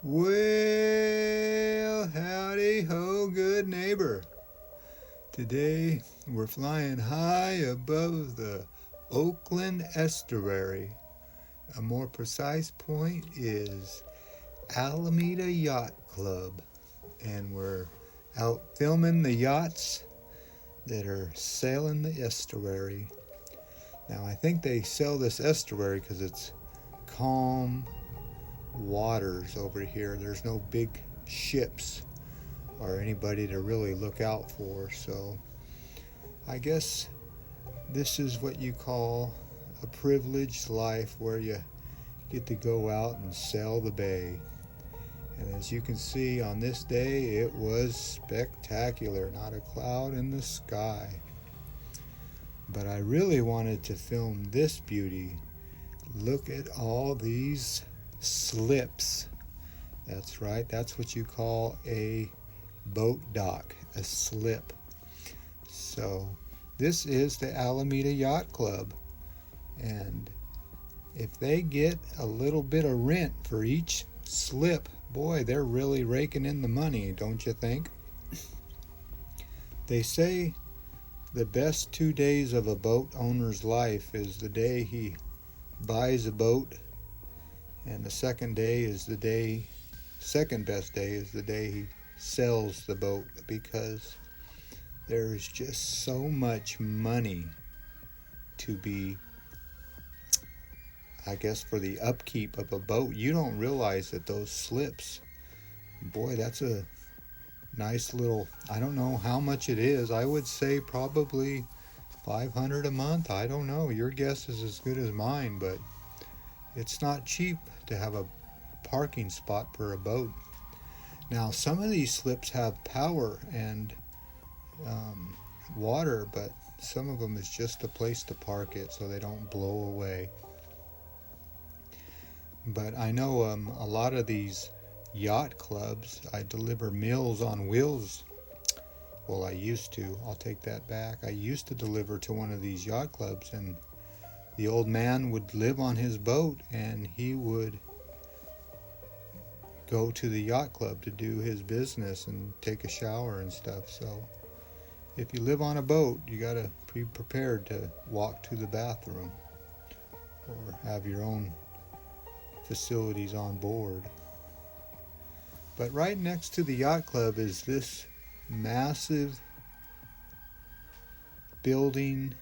Well, howdy ho, good neighbor. Today we're flying high above the Oakland estuary. A more precise point is Alameda Yacht Club, and we're out filming the yachts that are sailing the estuary. Now, I think they sell this estuary because it's calm waters over here. There's no big ships or anybody to really look out for, so I guess this is what you call a privileged life, where you get to go out and sail the bay. And as you can see, on this day it was spectacular, not a cloud in the sky. But I really wanted to film this beauty. Look at all these slips. That's right, that's what you call a boat dock, a slip. So this is the Alameda Yacht Club, and if they get a little bit of rent for each slip, boy, they're really raking in the money, don't you think? They say the best 2 days of a boat owner's life is the day he buys a boat, and the second best day is the day he sells the boat, because there's just so much money to be, I guess, for the upkeep of a boat. You don't realize that those slips, boy, that's a nice little, I don't know how much it is. I would say probably $500 a month. I don't know. Your guess is as good as mine, but it's not cheap to have a parking spot for a boat. Now, some of these slips have power and water, but some of them is just a place to park it so they don't blow away. But I know a lot of these yacht clubs, I deliver Meals on Wheels. Well, I used to. I'll take that back. I used to deliver to one of these yacht clubs, and the old man would live on his boat, and he would go to the yacht club to do his business and take a shower and stuff. So if you live on a boat, you got to be prepared to walk to the bathroom or have your own facilities on board. But right next to the yacht club is this massive building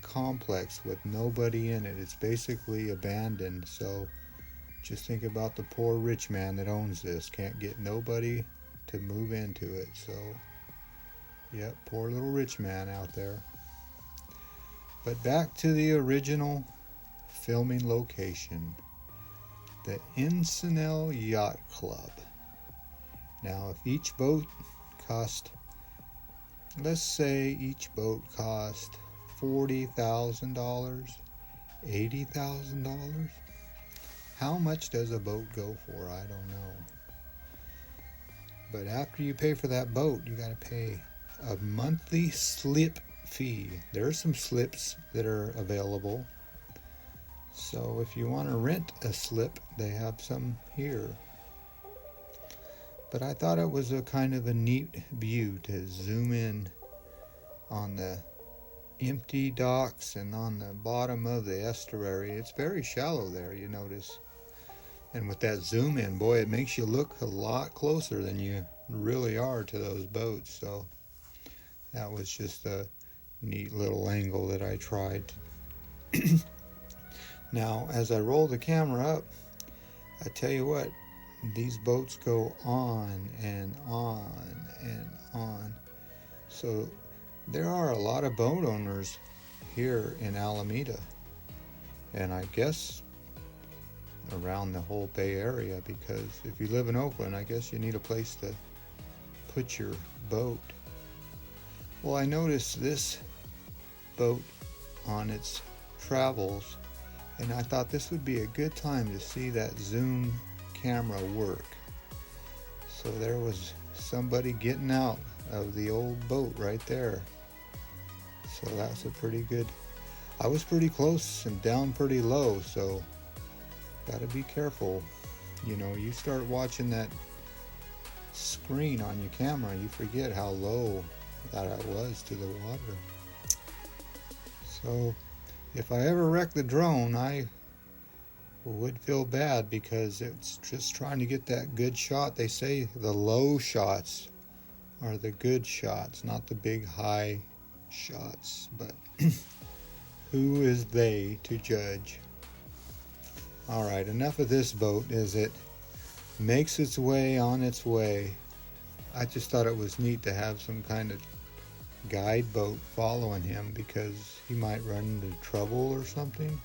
complex with nobody in it. It's basically abandoned. So just think about the poor rich man that owns this. Can't get nobody to move into it. So, yep, poor little rich man out there. But back to the original filming location, the Encinal Yacht Club. Now, if each boat cost, let's say each boat cost $40,000, $80,000, how much does a boat go for? I don't know. But after you pay for that boat, you got to pay a monthly slip fee. There are some slips that are available. So if you want to rent a slip, they have some here. But I thought it was a kind of a neat view to zoom in on the empty docks and on the bottom of the estuary. It's very shallow there, you notice. And with that zoom in, boy, it makes you look a lot closer than you really are to those boats. So that was just a neat little angle that I tried. Now, as I roll the camera up, I tell you what, these boats go on and on and on. So there are a lot of boat owners here in Alameda, and I guess around the whole Bay Area, because if you live in Oakland, I guess you need a place to put your boat. Well, I noticed this boat on its travels, and I thought this would be a good time to see that zoom camera work. So there was somebody getting out of the old boat right there. So that's a pretty good, I was pretty close and down pretty low, so gotta be careful. You know, you start watching that screen on your camera, you forget how low that I was to the water. So if I ever wreck the drone, I would feel bad because it's just trying to get that good shot. They say the low shots are the good shots, not the big high shots. But who is they to judge? All right, enough of this boat as it makes its way on its way. I just thought it was neat to have some kind of guide boat following him because he might run into trouble or something.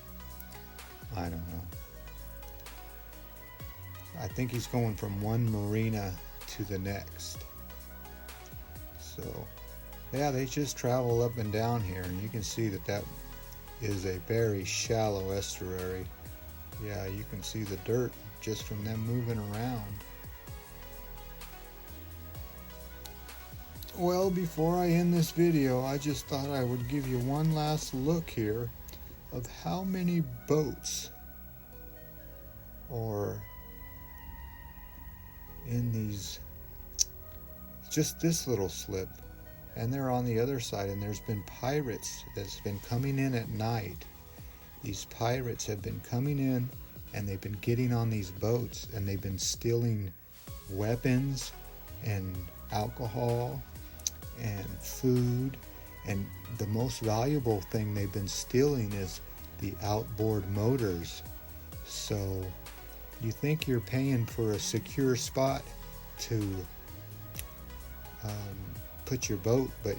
I don't know. I think he's going from one marina to the next. So, yeah, they just travel up and down here, and you can see that that is a very shallow estuary. Yeah, you can see the dirt just from them moving around. Well, before I end this video, I just thought I would give you one last look here of how many boats are in these, just this little slip, and they're on the other side, and there's been pirates that's been coming in at night. These pirates have been coming in and they've been getting on these boats and they've been stealing weapons and alcohol and food, and the most valuable thing they've been stealing is the outboard motors. So you think you're paying for a secure spot to put your boat, but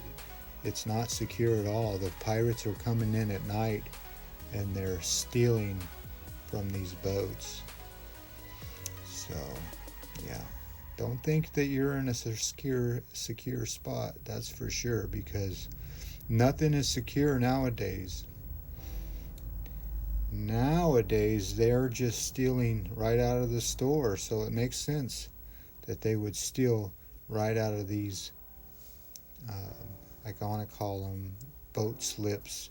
it's not secure at all. The pirates are coming in at night and they're stealing from these boats. So yeah, don't think that you're in a secure spot, that's for sure, because nothing is secure nowadays. Nowadays they're just stealing right out of the store, so it makes sense that they would steal right out of these I want to call them boat slips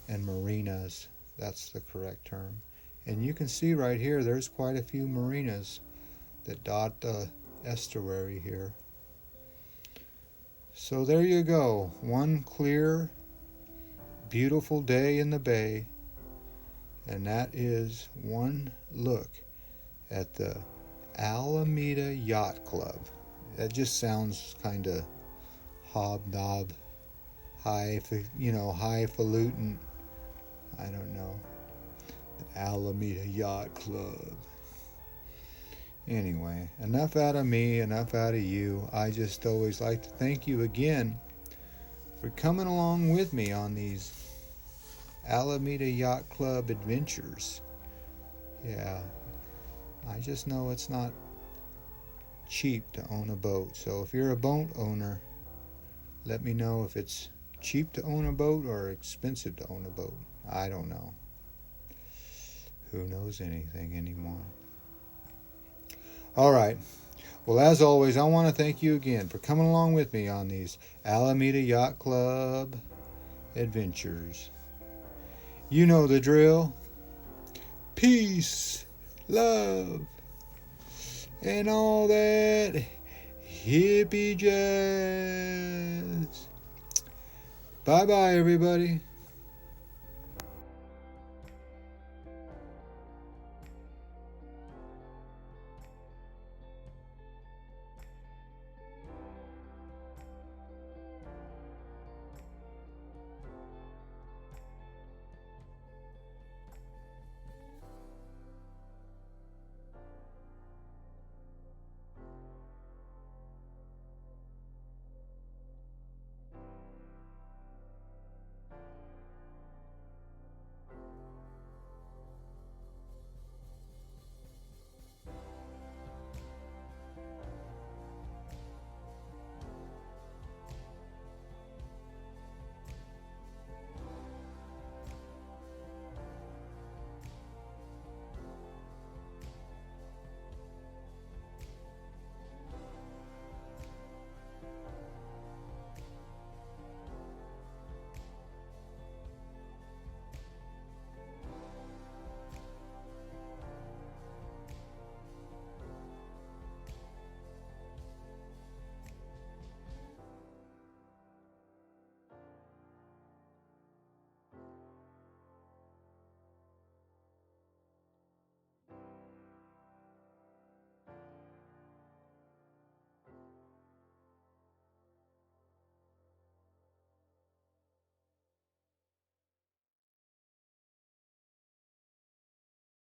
and marinas. That's the correct term. And you can see right here there's quite a few marinas that dot the estuary here. So there you go, one clear beautiful day in the bay, and that is one look at the Alameda Yacht Club. That just sounds kind of hobnob, highfalutin. I don't know. The Alameda Yacht Club. Anyway, enough out of me, enough out of you. I just always like to thank you again for coming along with me on these Alameda Yacht Club adventures. Yeah, I just know it's not cheap to own a boat. So if you're a boat owner, let me know if it's cheap to own a boat or expensive to own a boat. I don't know. Who knows anything anymore? All right. Well, as always, I want to thank you again for coming along with me on these Alameda Yacht Club adventures. You know the drill. Peace, love, and all that hippie jazz. Bye-bye, everybody.